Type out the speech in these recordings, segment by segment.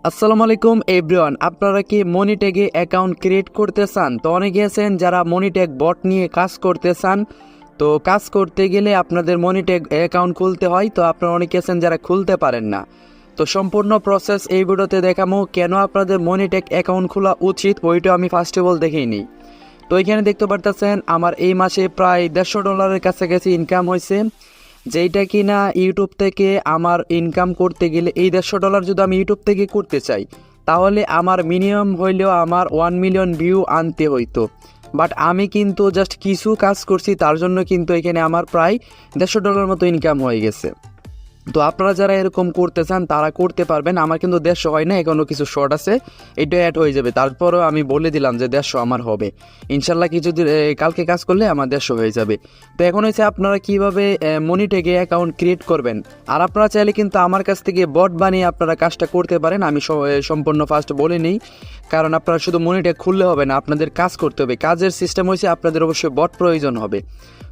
আসসালামু আলাইকুম এভরিওয়ান, আপনারা কি মনিটেগে অ্যাকাউন্ট ক্রিয়েট করতে চান? তো অনেকে আছেন যারা মনিটেগ বট নিয়ে কাজ করতে চান। তো কাজ করতে গেলে আপনাদের মনিটেগ অ্যাকাউন্ট খুলতে হয়। তো আপনারা অনেকে আছেন যারা খুলতে পারেন না। তো সম্পূর্ণ প্রসেস এই ভিডিওতে দেখাবো, কেন আপনাদের মনিটেগ অ্যাকাউন্ট খোলা উচিত ওইটা আমি ফার্স্ট অফ অল দেখেই নিই। তো এখানে দেখতে পারতেছেন আমার এই মাসে প্রায় $150 কাছাকাছি ইনকাম হয়েছে, যেইটা কি না ইউটিউব থেকে আমার ইনকাম করতে গেলে এই $150 যদি আমি ইউটিউব থেকে করতে চাই তাহলে আমার মিনিমাম হইলেও আমার 1 মিলিয়ন ভিউ আনতে হইতো। বাট আমি কিন্তু জাস্ট কিছু কাজ করছি, তার জন্য কিন্তু এখানে আমার প্রায় $150 মতো ইনকাম হয়ে গেছে। তো আপনারা যারা এরকম করতে চান তারা করতে পারবেন। আমার কিন্তু 150 হয় না, এখনও কিছু শর্ট আছে, এটা অ্যাড হয়ে যাবে। তারপরেও আমি বলে দিলাম যে 150 আমার হবে ইনশাল্লাহ। কিছু কালকে কাজ করলে আমার 150 হয়ে যাবে। তো এখন হচ্ছে আপনারা কীভাবে মনিটেগে অ্যাকাউন্ট ক্রিয়েট করবেন। আর আপনারা চাইলে কিন্তু আমার কাছ থেকে বট বানিয়ে আপনারা কাজটা করতে পারেন। আমি সম্পূর্ণ ফার্স্ট বলে নিই, কারণ আপনারা শুধু মনিটেগ খুললে হবে না, আপনাদের কাজ করতে হবে। কাজের সিস্টেম হয়েছে আপনাদের অবশ্যই বট প্রয়োজন হবে।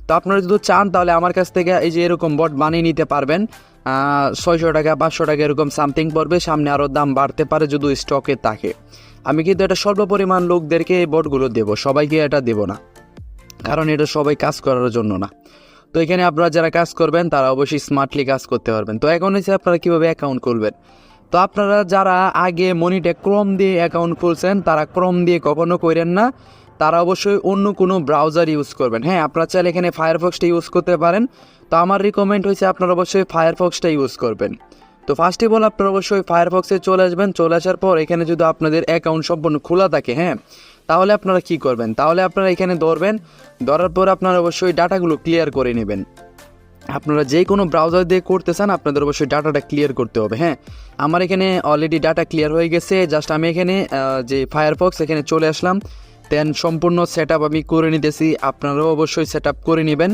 তো আপনারা যদি চান তাহলে আমার কাছ থেকে এই যে এরকম বট বানিয়ে নিতে পারবেন। 600 টাকা 500 টাকা এরকম সামথিং পড়বে, সামনে আরও দাম বাড়তে পারে যদি স্টকে থাকে। আমি কিন্তু এটা স্বল্প পরিমাণ লোকদেরকে এই বটগুলো দেবো, সবাইকে এটা দেবো না, কারণ এটা সবাই কাজ করার জন্য না। তো এখানে আপনারা যারা কাজ করবেন তারা অবশ্যই স্মার্টলি কাজ করতে পারবেন। তো এখন হচ্ছে আপনারা কীভাবে অ্যাকাউন্ট খুলবেন। তো আপনারা যারা আগে মনিটেগ ক্রোম দিয়ে অ্যাকাউন্ট খুলছেন তারা ক্রোম দিয়ে কখনো করেন না, তারা অবশ্যই অন্য কোনো ব্রাউজার ইউজ করবেন। হ্যাঁ, আপনারা চাইলে এখানে ফায়ারফক্সটা ইউজ করতে পারেন। তো আমার রিকমেন্ড হয়েছে আপনারা অবশ্যই ফায়ারফক্সটা ইউজ করবেন। তো ফার্স্ট অফ অল আপনারা অবশ্যই ফায়ারফক্সে চলে আসবেন। চলে আসার পর এখানে যদি আপনাদের অ্যাকাউন্ট সম্পূর্ণ খোলা থাকে, হ্যাঁ, তাহলে আপনারা কি করবেন, তাহলে আপনারা এখানে ধরবেন। ধরার পর আপনারা অবশ্যই ডাটাগুলো ক্লিয়ার করে নেবেন। আপনারা যে কোনো ব্রাউজার দিয়ে করতে চান আপনাদের অবশ্যই ডাটাটা ক্লিয়ার করতে হবে। হ্যাঁ, আমার এখানে অলরেডি ডাটা ক্লিয়ার হয়ে গেছে। জাস্ট আমি এখানে যে ফায়ারফক্স এখানে চলে আসলাম, দেন সম্পূর্ণ সেট আমি করে নিতেছি। আপনারাও অবশ্যই সেট করে নেবেন।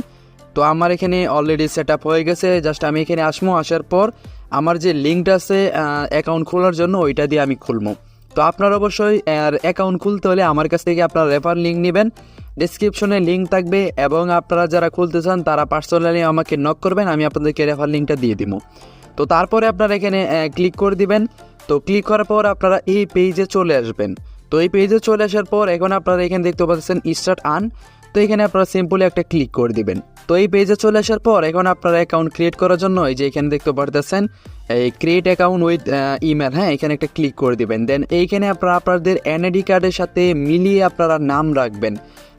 তো আমার এখানে অলরেডি সেট হয়ে গেছে। জাস্ট আমি এখানে আসার পর আমার যে লিঙ্কটা আছে অ্যাকাউন্ট খোলার জন্য ওইটা দিয়ে আমি খুলবো। তো আপনারা অবশ্যই অ্যাকাউন্ট খুলতে হলে আমার কাছ থেকে আপনারা রেফার লিঙ্ক নেবেন, ডিসক্রিপশনে লিঙ্ক থাকবে। এবং আপনারা যারা খুলতে চান তারা পার্সোনালি আমাকে নক করবেন, আমি আপনাদেরকে রেফার লিঙ্কটা দিয়ে দিব। তো তারপরে আপনারা এখানে ক্লিক করে দিবেন। তো ক্লিক করার পর আপনারা এই পেজে চলে আসবেন। তো এই পেজে চলে আসার পর এখন আপনারা এখানে দেখতে পাচ্ছেন স্টার্ট আর্ন। তো এখানে আপনারা সিম্পলি একটা ক্লিক করে দিবেন। তো এই পেজে চলে আসার পর এখন আপনারা অ্যাকাউন্ট ক্রিয়েট করার জন্য এই যে এখানে দেখতে পারতেছেন এই ক্রিয়েট অ্যাকাউন্ট উইথ ইমেল, হ্যাঁ, এখানে একটা ক্লিক করে দিবেন। দেন এইখানে আপনারা আপনাদের এনআইডি কার্ডের সাথে মিলিয়ে আপনারা নাম রাখবেন।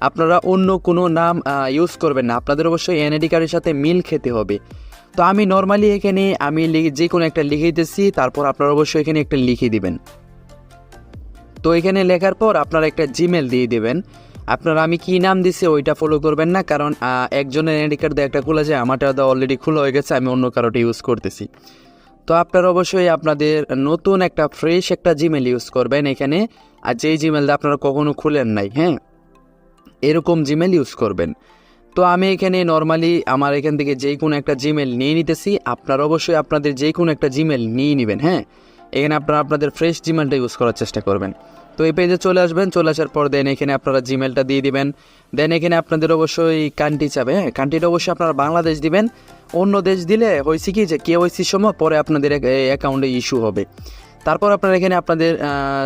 আপনারা অন্য কোনো নাম ইউজ করবেন না, আপনাদের অবশ্যই এনআইডি কার্ডের সাথে মিল খেতে হবে। তো আমি নর্মালি এখানে আমি যে কোনো একটা লিখে দিতেছি, তারপর আপনারা অবশ্যই এখানে একটা লিখে দিবেন। তো এখানে লেখার পর আপনারা একটা জিমেল দিয়ে দেবেন। আপনারা আমি কি নাম দিছি ওইটা ফলো করবেন না, কারণ একজনের এনআইডি কার্ড দিয়ে একটা খোলা যায়, আমারটা অলরেডি খোলা হয়ে গেছে, আমি অন্য কারোটা ইউজ করতেছি। তো আপনারা অবশ্যই আপনাদের নতুন একটা ফ্রেশ একটা জিমেল ইউজ করবেন এখানে। আর যেই জিমেলটা আপনারা কখনো খুলেন নাই, হ্যাঁ, এরকম জিমেল ইউজ করবেন। তো আমি এখানে নর্মালি আমার এখান থেকে যেই কোনো একটা জিমেল নিয়ে নিতেছি। আপনারা অবশ্যই আপনাদের যেই কোনো একটা জিমেল নিয়ে নেবেন। হ্যাঁ, এখানে আপনারা আপনাদের ফ্রেশ জিমেলটা ইউজ করার চেষ্টা করবেন। তো এই পেজে চলে আসবেন। চলে আসার পর দেন এখানে আপনারা জিমেলটা দিয়ে দিবেন। দেন এখানে আপনাদের অবশ্যই কান্ট্রি চাবে, হ্যাঁ, কান্ট্রিটা অবশ্যই আপনারা বাংলাদেশ দিবেন। অন্য দেশ দিলে হয়েছে কি যে কেওয়াইসির সময় পরে আপনাদের অ্যাকাউন্টে ইস্যু হবে। তারপর আপনারা এখানে আপনাদের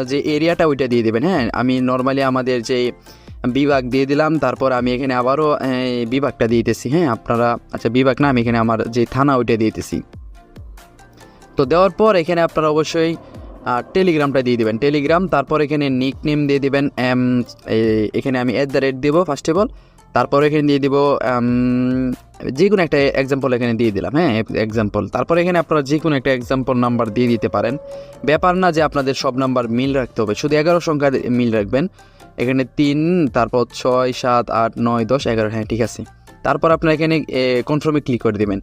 যে এরিয়াটা ওইটা দিয়ে দেবেন। হ্যাঁ, আমি নর্মালি আমাদের যে বিভাগ দিয়ে দিলাম। তারপর আমি এখানে আবারও বিভাগটা দিতেছি। হ্যাঁ, আপনারা আচ্ছা বিভাগ না, আমি এখানে আমার যে থানা ওইটা দিতেছি। তো দেওয়ার পর এখানে আপনারা অবশ্যই টেলিগ্রামটা দিয়ে দেবেন, টেলিগ্রাম। তারপর এখানে নিক নেম দিয়ে দেবেন। এখানে আমি @ দেবো ফার্স্ট অফ অল। তারপর এখানে দিয়ে দিব যে কোনো একটা এক্সাম্পল এখানে দিয়ে দিলাম, হ্যাঁ, এক্সাম্পল। তারপর এখানে আপনারা যে কোনো একটা এক্সাম্পল নাম্বার দিয়ে দিতে পারেন। ব্যাপার না যে আপনাদের সব নাম্বার মিল রাখতে হবে, শুধু 11 সংখ্যা মিল রাখবেন। এখানে 3, তারপর 6, 7, 8, 9, 10, 11, হ্যাঁ, ঠিক আছে। তারপর আপনারা এখানে কনফার্মে ক্লিক করে দেবেন।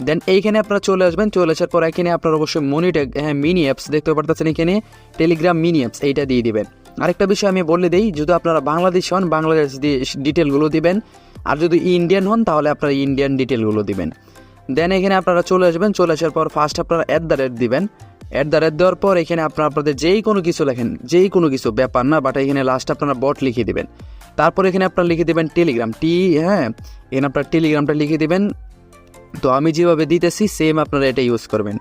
দেন এইখানে আপনারা চলে আসবেন। চলে আসার পর এখানে আপনারা অবশ্যই মনিটেগ, হ্যাঁ, মিনি অ্যাপস দেখতে পারতেছেন এখানে টেলিগ্রাম মিনি অ্যাপস, এইটা দিয়ে দিবেন। আরেকটা বিষয় আমি বলে দিই, যদি আপনারা বাংলাদেশ হন বাংলাদেশ ডিটেলগুলো দিবেন, আর যদি ইন্ডিয়ান হন তাহলে আপনারা ইন্ডিয়ান ডিটেলগুলো দিবেন। দেন এখানে আপনারা চলে আসবেন। চলে আসার পর ফার্স্ট আপনারা @দিবেন। দেওয়ার পর এখানে আপনারা আপনাদের যেই কোনো কিছু লেখেন, যেই কোনো কিছু ব্যাপার না, বাট এখানে লাস্ট আপনারা বট লিখে দিবেন। তারপর এখানে আপনারা লিখে দেবেন টেলিগ্রাম হ্যাঁ, এখানে আপনারা টেলিগ্রামটা লিখে দেবেন। তো আমি যেভাবে দিতেছি সেম আপনারা এটা ইউজ করবেন।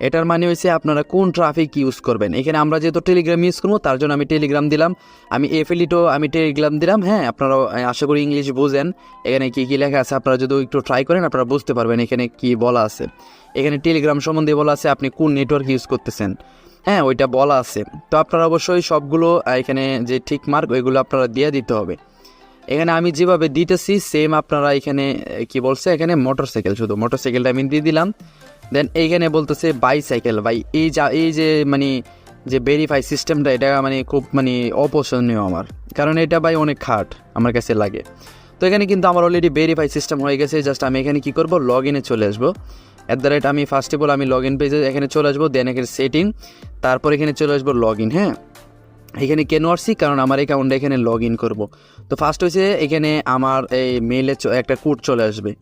এটার মানে হচ্ছে আপনারা কোন ট্রাফিক ইউজ করবেন। এখানে আমরা যেহেতু টেলিগ্রাম ইউজ করবো তার জন্য আমি টেলিগ্রাম দিলাম, আমি এফিলিটও আমি টেলিগ্রাম দিলাম। হ্যাঁ, আপনারা আশা করি ইংলিশ বুঝেন, এখানে কী কী লেখা আছে আপনারা যদি একটু ট্রাই করেন আপনারা বুঝতে পারবেন এখানে কি বলা আছে। এখানে টেলিগ্রাম সম্বন্ধে বলা আছে আপনি কোন নেটওয়ার্ক ইউজ করতেছেন, হ্যাঁ ওইটা বলা আছে। তো আপনারা অবশ্যই সবগুলো এখানে যে ঠিক মার্ক ওইগুলো আপনারা দিয়ে দিতে হবে। এখানে আমি যেভাবে দিতেছি সেম আপনারা এখানে কি বলছে, এখানে মোটরসাইকেল, শুধু মোটরসাইকেলটা আমি দিয়ে দিলাম। দেন এইখানে বলতেছে বাইসাইকেল। ভাই এই যে মানে যে ভেরিফাই সিস্টেমটা এটা মানে খুব মানে অপছন্দনীয় আমার, কারণ এটা ভাই অনেক খাট আমার কাছে লাগে। তো এখানে কিন্তু আমার অলরেডি ভেরিফাই সিস্টেম হয়ে গেছে। জাস্ট আমি এখানে কি করব, লগ ইনে চলে আসবো। আমি ফার্স্ট অফ অল আমি লগ ইন পেজে এখানে চলে আসবো। দেন এখানে সেটিং, তারপর এখানে চলে আসবো লগ ইন। হ্যাঁ, এখানে কেন আসছি, কারণ আমার অ্যাকাউন্টে এখানে লগ ইন করবো। তো ফার্স্ট হয়েছে এখানে আমার এই মেইলে একটা কোড চলে আসবে।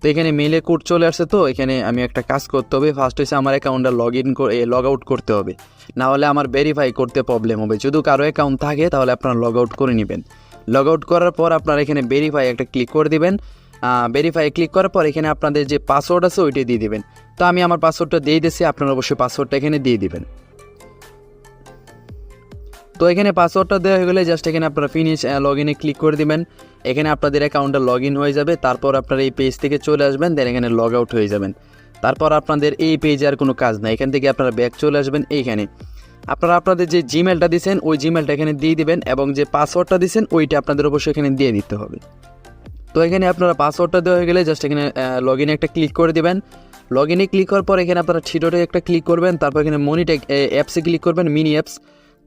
তো এখানে মেইলে কোড চলে আসছে, তো এখানে আমি একটা কাজ করতে হবে। ফার্স্ট হয়েছে আমার অ্যাকাউন্টটা লগ আউট করতে হবে, না হলে আমার ভেরিফাই করতে প্রবলেম হবে। যদি কারো অ্যাকাউন্ট থাকে তাহলে আপনারা লগ আউট করে নেবেন। লগ আউট করার পর আপনারা এখানে ভেরিফাই একটা ক্লিক করে দিবেন। ভেরিফাই ক্লিক করার পর এখানে আপনাদের যে পাসওয়ার্ড আছে ওইটা দিয়ে দিবেন। তো আমি আমার পাসওয়ার্ডটা দিয়ে দিয়েছি, আপনারা অবশ্যই পাসওয়ার্ডটা এখানে দিয়ে দিবেন। তো এখানে পাসওয়ার্ডটা দেওয়া হয়ে গেলে জাস্ট এখানে আপনারা ফিনিশ লগ ইনে ক্লিক করে দিবেন। এখানে আপনাদের অ্যাকাউন্টটা লগ ইন হয়ে যাবে। তারপর আপনারা এই পেজ থেকে চলে আসবেন, দেন এখানে লগ আউট হয়ে যাবেন। তারপর আপনাদের এই পেজে আর কোনো কাজ নাই, এখান থেকে আপনারা ব্যাক চলে আসবেন। এইখানে আপনারা আপনাদের যে জিমেলটা দিয়েছেন ওই জিমেলটা এখানে দিয়ে দিবেন, এবং যে পাসওয়ার্ডটা দিয়েছেন ওইটা আপনাদের অবশ্যই এখানে দিয়ে দিতে হবে। তো এখানে আপনারা পাসওয়ার্ডটা দেওয়া হয়ে গেলে জাস্ট এখানে লগ ইনে একটা ক্লিক করে দেবেন। লগ ইনে ক্লিক করার পর এখানে আপনারা থিটোটে একটা ক্লিক করবেন। তারপর এখানে মনিটেক অ্যাপসে ক্লিক করবেন, মিনি অ্যাপস।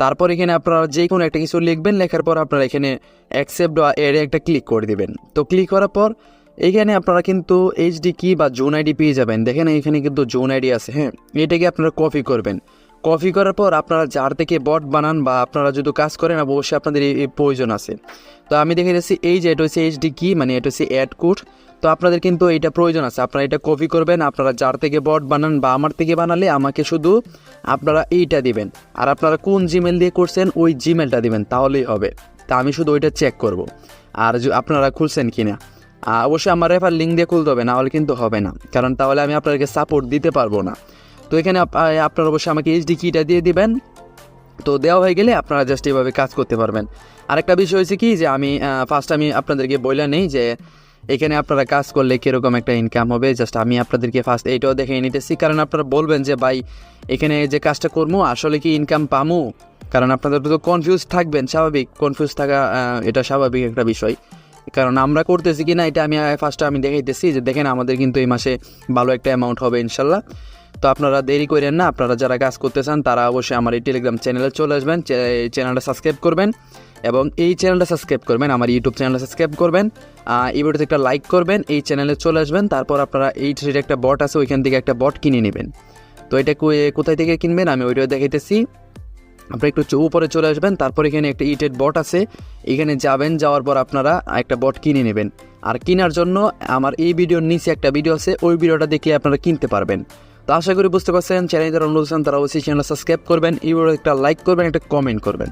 তারপর এখানে আপনারা যে কোনো একটা কিছু লিখবেন, লেখার পর আপনারা এখানে অ্যাকসেপ্ট এরে একটা ক্লিক করে দিবেন। তো ক্লিক করার পর এইখানে আপনারা কিন্তু এইচডি কি বা জোন আইডি পেয়ে যাবেন। দেখেন এখানে কিন্তু জোন আইডি আছে। হ্যাঁ, এটাকে আপনারা কপি করবেন। কপি করার পর আপনারা যার থেকে বট বানান বা আপনারা যদি কাজ করেন অবশ্যই আপনাদের এই প্রয়োজন আছে। তো আমি দেখে যাচ্ছি এই যে এটা হচ্ছে এইচডি কি, মানে এটা হচ্ছে অ্যাড কোড। তো আপনাদের কিন্তু এইটা প্রয়োজন আছে, আপনারা এটা কপি করবেন। আপনারা যার থেকে বট বানান বা আমার থেকে বানালে আমাকে শুধু আপনারা এইটা দিবেন, আর আপনারা কোন জিমেল দিয়ে করছেন ওই জিমেলটা দিবেন, তাহলেই হবে। তা আমি শুধু ওইটা চেক করব, আর আপনারা খুলছেন কিনা। অবশ্যই আমার রেফার লিঙ্ক দিয়ে খুলতে হবে, না হলে কিন্তু হবে না, কারণ তাহলে আমি আপনাদেরকে সাপোর্ট দিতে পারবো না। তো এখানে আপনারা অবশ্যই আমাকে এইচডি কিটা দিয়ে দিবেন। তো দেওয়া হয়ে গেলে আপনারা জাস্ট এইভাবে কাজ করতে পারবেন। আরেকটা বিষয় হয়েছে কি যে আমি আপনাদেরকে বলে নেই যে এখানে আপনারা কাজ করলে কীরকম একটা ইনকাম হবে। জাস্ট আমি আপনাদেরকে ফার্স্ট এইটাও দেখে নিতেছি, কারণ আপনারা বলবেন যে ভাই এখানে যে কাজটা করবো আসলে কি ইনকাম পামু, কারণ আপনাদের তো কনফিউজ থাকবেন, স্বাভাবিক কনফিউজ থাকা, এটা স্বাভাবিক একটা বিষয়। কারণ আমরা করতেছি কি না এটা আমি দেখাইতেছি যে দেখেন আমাদের কিন্তু এই মাসে ভালো একটা অ্যামাউন্ট হবে ইনশাল্লাহ। তো আপনারা দেরি করেন না, আপনারা যারা কাজ করতে চান তারা অবশ্যই আমার এই টেলিগ্রাম চ্যানেলে চলে আসবেন, চ্যানেলটা সাবস্ক্রাইব করবেন, এবং এই চ্যানেলটা সাবস্ক্রাইব করবেন, আমার ইউটিউব চ্যানেলটা সাবস্ক্রাইব করবেন, এই ভিডিওতে একটা লাইক করবেন, এই চ্যানেলে চলে আসবেন। তারপর আপনারা এই একটা বট আছে ওইখান থেকে একটা বট কিনে নেবেন। তো এটা কোথায় থেকে কিনবেন আমি ওইটাও দেখাইতেছি। আপনারা একটু উপরে চলে আসবেন, তারপর এখানে একটা ইটেড বট আছে, এখানে যাবেন, যাওয়ার পর আপনারা একটা বট কিনে নেবেন। আর কেনার জন্য আমার এই ভিডিওর নিচে একটা ভিডিও আছে, ওই ভিডিওটা দেখে আপনারা কিনতে পারবেন। তো আশা করি বুঝতে পারছেন। চ্যানেল যারা অনুরোধ তারা অবশ্যই চ্যানেল সাবস্ক্রাইব করবেন, এই ভিডিও একটা লাইক করবেন, একটা কমেন্ট করবেন।